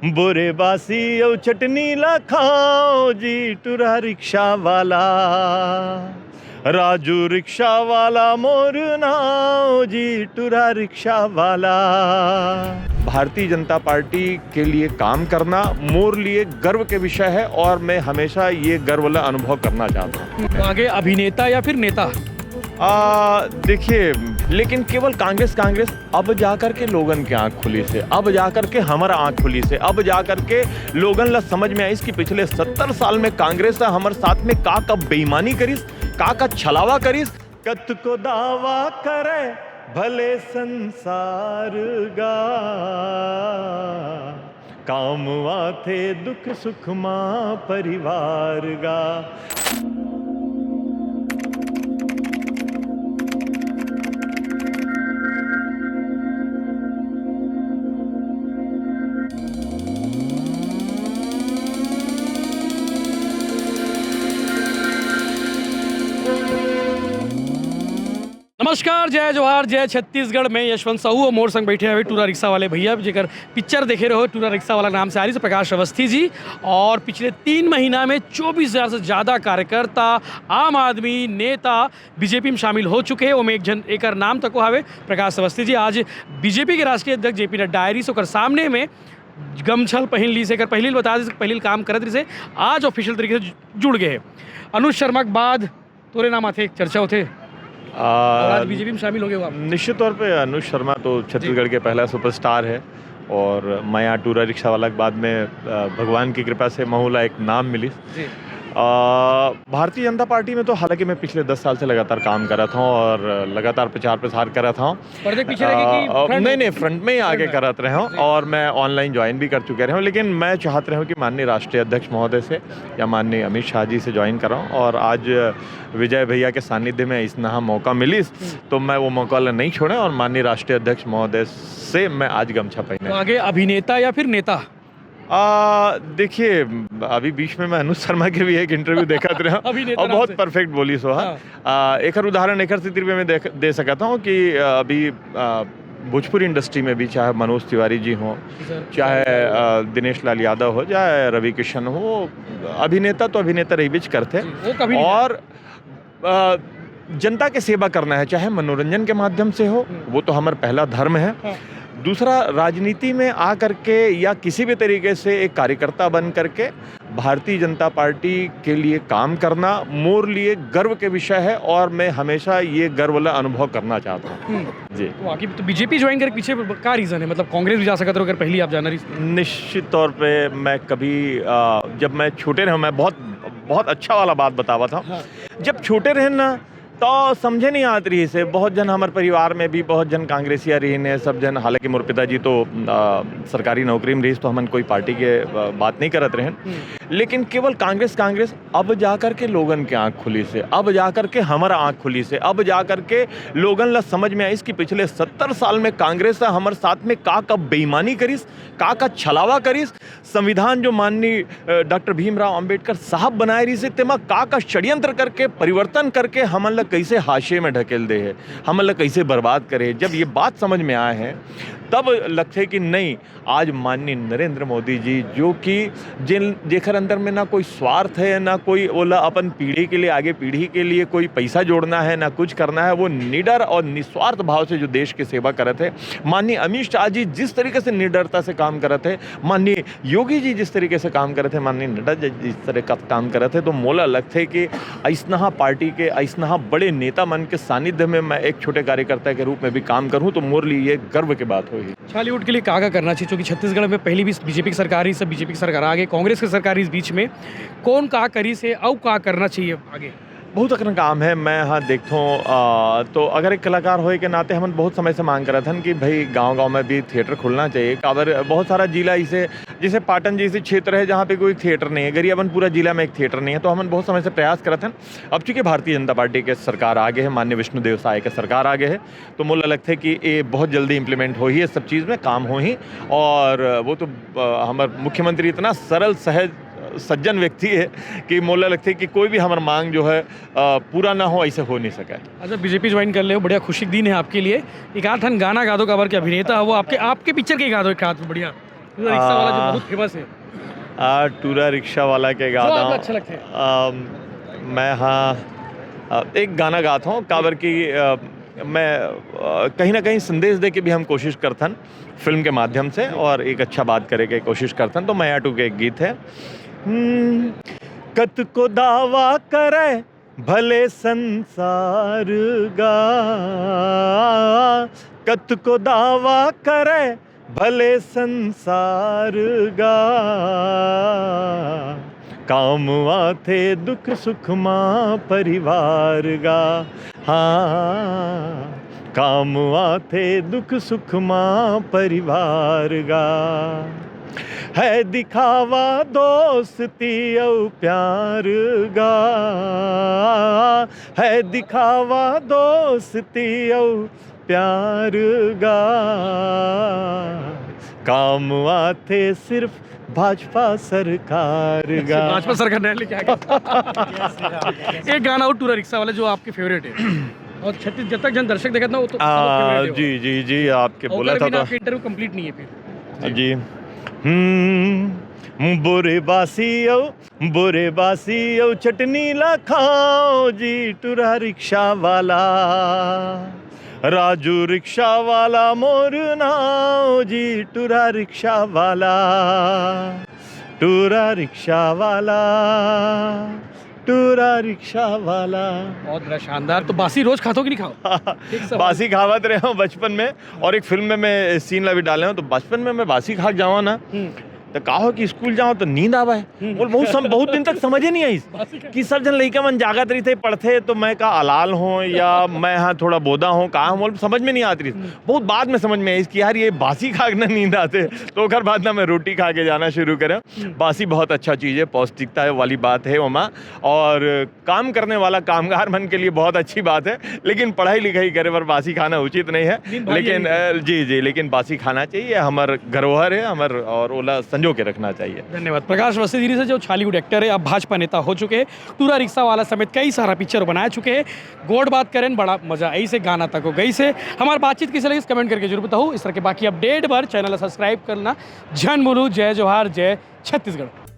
बुरे बासी औ चटनी ला खाओ जी टुरा रिक्शा वाला, राजू रिक्शा वाला मोर नाओ जी टुरा रिक्शा वाला। भारतीय जनता पार्टी के लिए काम करना मोर लिए गर्व के विषय है और मैं हमेशा ये गर्व वाला अनुभव करना चाहता हूँ। तो आगे अभिनेता या फिर नेता? देखिए, लेकिन केवल कांग्रेस अब जाकर के लोगन के आंख खुली से, अब जाकर के हमारा आंख खुली से, अब जाकर के लोगन ला समझ में आई कि पिछले 70 साल में कांग्रेस हमारे साथ में का बेईमानी करिस, का छलावा करिस। कत को दावा करे भले संसार गा, काम आथे दुख सुख मां परिवार गा। नमस्कार, जय जोहार, जय छत्तीसगढ़ में यशवंत साहू और मोर संग बैठे हुए टूरा रिक्शा वाले भैया जेकर पिक्चर देखे रहो टूरा रिक्शा वाला नाम से आ रही से प्रकाश अवस्थी जी। और पिछले 3 महीना में 24,000 से ज़्यादा कार्यकर्ता, आम आदमी, नेता बीजेपी में शामिल हो चुके हैं। वो एक नाम तक हवे प्रकाश अवस्थी जी। आज बीजेपी के राष्ट्रीय अध्यक्ष जेपी नड्डा आए रही से सामने में गमछल पहन ली से पहले बता दी पहले काम करत रही से आज ऑफिशियल तरीके से जुड़ गए। अनुज शर्मा के बाद तोरे नाम आते चर्चा होते और आज बीजेपी में शामिल हो गए आप। निश्चित तौर पे अनुज शर्मा तो छत्तीसगढ़ के पहला सुपरस्टार है और मैं यहाँ टूरा रिक्शा वाला के बाद में भगवान की कृपा से महुला एक नाम मिली। भारतीय जनता पार्टी में तो हालांकि मैं पिछले 10 साल से लगातार काम कर रहा था और लगातार प्रचार प्रसार कर रहा था। नहीं, फ्रंट में ही आगे करत रहे हूँ और मैं ऑनलाइन ज्वाइन भी कर चुके रहे हूँ। लेकिन मैं चाहते रहा हूँ कि माननीय राष्ट्रीय अध्यक्ष महोदय से या माननीय अमित शाह जी से ज्वाइन कर रहा हूँ और आज विजय भैया के सानिध्य में इस नहा मौका मिली तो मैं वो मौका नहीं छोड़े और माननीय राष्ट्रीय अध्यक्ष महोदय से मैं आज गमछा पहने। तो आगे अभिनेता या फिर नेता? देखिए, अभी बीच में मैं अनुज शर्मा के भी एक इंटरव्यू देखा रहा और बहुत परफेक्ट बोली सो। एक उदाहरण एक स्थिति में दे सकता हूँ कि अभी भोजपुरी इंडस्ट्री में भी चाहे मनोज तिवारी जी हों, चाहे दिनेश लाल यादव हो, चाहे रवि किशन हो, अभिनेता तो अभिनेता रही बीच करते और जनता की सेवा करना है, चाहे मनोरंजन के माध्यम से हो, वो तो हमारा पहला धर्म है। दूसरा, राजनीति में आ करके या किसी भी तरीके से एक कार्यकर्ता बन करके भारतीय जनता पार्टी के लिए काम करना मोर लिए गर्व के विषय है और मैं हमेशा ये गर्व वाला अनुभव करना चाहता हूँ जी। तो बीजेपी ज्वाइन करके पीछे क्या रीज़न है? मतलब कांग्रेस भी जा सकते हो अगर पहली आप जाना रही। निश्चित तौर पे मैं कभी जब मैं छोटे रहे, मैं बहुत अच्छा वाला बात बतावा था। जब छोटे रहे ना तो समझे नहीं आती रही से, बहुत जन हमारे परिवार में भी बहुत जन कांग्रेसिया रही ने, सब जन। हालांकि मोर पिताजी तो सरकारी नौकरी में रही तो हम कोई पार्टी के बात नहीं करते रहे, लेकिन केवल कांग्रेस अब जाकर के लोगन के आंख खुली से, अब जाकर के हमारा आंख खुली से, अब जाकर के लोगन ला समझ में आई कि पिछले 70 साल में कांग्रेस हमारे साथ में का बेईमानी करिस, का छलावा करिस। संविधान जो माननीय डॉक्टर भीमराव अंबेडकर साहब बनाए रही से तेमा का षड्यंत्र करके परिवर्तन करके हमन कैसे हाशिए में ढकेल दे है, हमन कैसे बर्बाद करे। जब ये बात समझ में आए हैं तब लगता है कि नहीं, आज माननीय नरेंद्र मोदी जी जो कि जिन जेकर अंदर में ना कोई स्वार्थ है, ना कोई बोला अपन पीढ़ी के लिए, आगे पीढ़ी के लिए कोई पैसा जोड़ना है, ना कुछ करना है, वो निडर और निस्वार्थ भाव से जो देश की सेवा करे थे। माननीय अमित शाह जी जिस तरीके से निडरता से काम करे थे, माननीय योगी जी जिस तरीके से काम करे थे, माननीय नड्डा जी जिस तरह का काम करे थे, तो मोला लगता है कि ऐसना पार्टी के ऐसना बड़े नेता मन के सानिध्य में मैं एक छोटे कार्यकर्ता के रूप में भी काम करूँ तो मोर लिए ये गर्व की बात होगी। बॉलीवुड के लिए क्या करना चाहिए? क्योंकि छत्तीसगढ़ में पहली भी बीजेपी की सरकार ही, सब बीजेपी की सरकार आगे, कांग्रेस की सरकार इस बीच में कौन का करी से और क्या करना चाहिए आगे? बहुत अकन काम है। मैं यहाँ देखता हूँ तो अगर एक कलाकार होए के नाते हम बहुत समय से मांग कर थे कि भाई गांव-गांव में भी थिएटर खुलना चाहिए। काबर बहुत सारा जिला इसे जैसे पाटन जैसे क्षेत्र है जहाँ पे कोई थिएटर नहीं है, गरियाबंद पूरा जिला में एक थिएटर नहीं है, तो हम बहुत समय से प्रयास कर रहे थे। अब चूँकि भारतीय जनता पार्टी के सरकार आगे है, माननीय विष्णुदेव साय के सरकार आगे है, तो मुझे लगता है कि ये बहुत जल्दी इम्प्लीमेंट हो ही, सब चीज़ में काम हो ही। और वो तो हमारे मुख्यमंत्री इतना सरल सहज सज्जन व्यक्ति है कि मोला लगता है कि कोई भी हमारा मांग जो है पूरा ना हो, ऐसे हो नहीं सका। अच्छा, बीजेपी ज्वाइन कर ले हो, बढ़िया खुशी दिन है आपके लिए। एक आठ गाना गा दो, काबर के अभिनेता है वो, आपके पिक्चर के गा दो एक हाथ बढ़िया टूरा रिक्शा वाला जो बहुत फेमस है, टूरा रिक्शा वाला के जो गाता आपको हूँ। अच्छा लगता है। मैं एक गाना गाता हूँ काबर की मैं कहीं ना कहीं संदेश दे के भी हम कोशिश करथन फिल्म के माध्यम से और एक अच्छा बात करे के कोशिश करथन। तो माया टू के एक गीत है, कत को दावा करे भले संसार गा, कत को दावा करे भले संसार गा, काम आथे दुख सुख माँ परिवार गा, हाँ काम आथे दुख सुख माँ परिवार गा, है दिखावा दोस्ती औ प्यार गा, है दिखावा दोस्ती औ प्यार गा, काम आते सिर्फ भाजपा सरकार गा। भाजपा सरकार ने लेके आ गया। एक गाना और टूरा रिक्शा वाला जो आपके फेवरेट है और छत्तीस जब तक जन दर्शक देखा ना वो तो फेवरेट है। जी आपके बोला था तो आपके इंटरव्यू कंप्लीट नहीं है फिर जी। बुरे बासी औ चटनी ला खाओ जी टूरा रिक्शा वाला, राजू रिक्शा वाला मोर नाओ जी टूरा रिक्शा वाला, टूरा रिक्शा वाला, टूरा रिक्शा वाला। बहुत बड़ा शानदार। तो बासी रोज खाते हो कि नहीं खाओ? एक सवाल। बासी खावत रहे हूँ बचपन में और एक फिल्म में मैं सीन ला भी डाले हूँ। तो बचपन में मैं बासी खा जाऊँ ना तो कहो कि स्कूल जाओ तो नींद आवे और बहुत दिन तक समझे नहीं आई कि सब जन लड़का मन जागत रही थे पढ़ते तो मैं का अलाल हूँ या मैं हाँ थोड़ा बोदा हूँ कहाँ हूँ समझ में नहीं आती रही। बहुत बाद में समझ में आई कि यार ये बासी खा के ना नींद आते। तो ओकर बाद ना मैं रोटी खा के जाना शुरू करें। बासी बहुत अच्छा चीज़ है, पौष्टिकता वाली बात है वहाँ और काम करने वाला कामगार मन के लिए बहुत अच्छी बात है। लेकिन पढ़ाई लिखाई करे पर बासी खाना उचित नहीं है। लेकिन जी लेकिन बासी खाना चाहिए, हमार धरोहर है हमार और ओला संजो के रखना चाहिए। धन्यवाद। प्रकाश अवस्थी जी से जो छालीवुड एक्टर है अब भाजपा नेता हो चुके हैं, टूरा रिक्शा वाला समेत कई सारा पिक्चर बना चुके हैं। गोड बात करें बड़ा मजा आई से गाना तक हो गई से। हमारी बातचीत किसी लगी कमेंट करके जरूर बताओ। इस तरह के बाकी अपडेट पर चैनल सब्सक्राइब करना। जन मुलू, जय जोहार, जय छत्तीसगढ़।